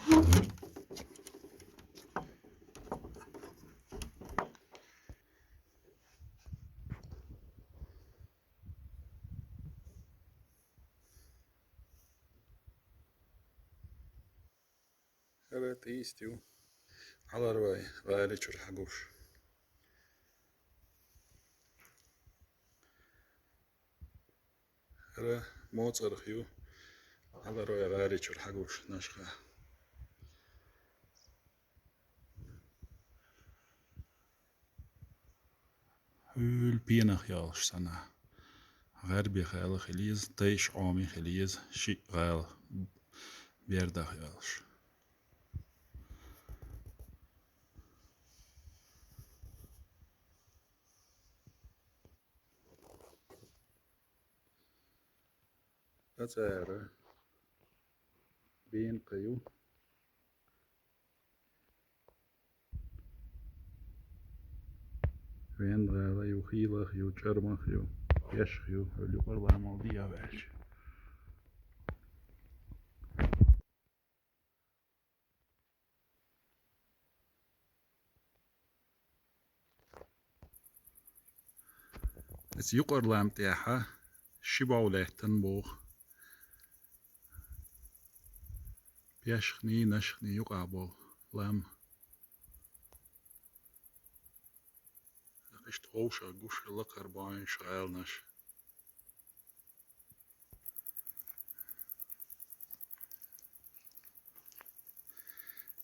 هذا تيستيو على رواي غالي تلحقوش. هذا موت أرخيو على رواي غالي تلحقوش نشخة. هول بينخ يالش سنة غربي خيال خليز تيش عامي خليز شي غال بيردخ يالش. أتعرى بين قيو وين غالا يو خيلخ يو جرمخ يو يشخ يو هولي قربا مالديا باش. اس يقر لام تياحا شباو لهتن بوخ بيشخني نشخني يقابو لام قشت غوشا قوش لقر باين شغال نش.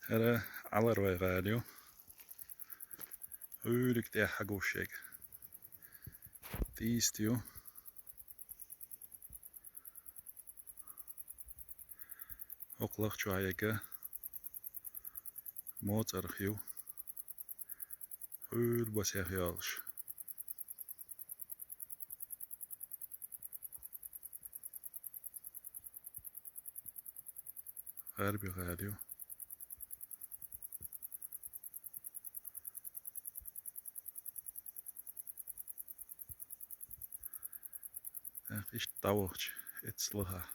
هذا على رواي غاليو هولك تياحا قوشيك تيستيو أقلق شوية موت أرخيو هول بس يخيالش. غربي غاليو اخيش طاوخش اتسلها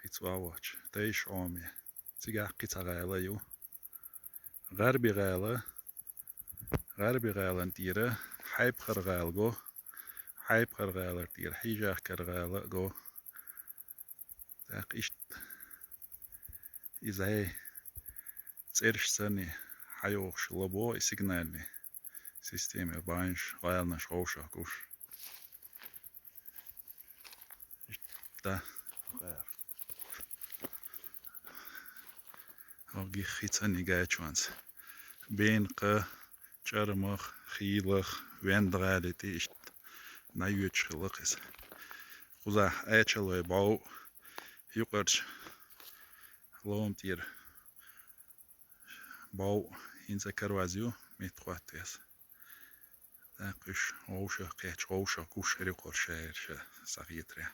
اتسواوش تيش عامي تيجا قيتا غالا يو غربي غالا غربي غالا نديره حيب خرغال جو حيب خرغال ندير حيجاخ كرغال جو اخيش إذا تسيرش سني حيوخش لبو سيجنالي سيستيم باينش غالنا شوشا كوش ده غير هاگي خيتاني جايتشوانس بين ق جرمخ خيلخ ويندغالي إشت نايوتش خلقس خوزا ايتشلوي باو يقرش لوم تير باو إنسا كروازيو ميتقواتيس داقش غوشا قيتش غوشا كوش ريقور شاير شا ساقيتريا.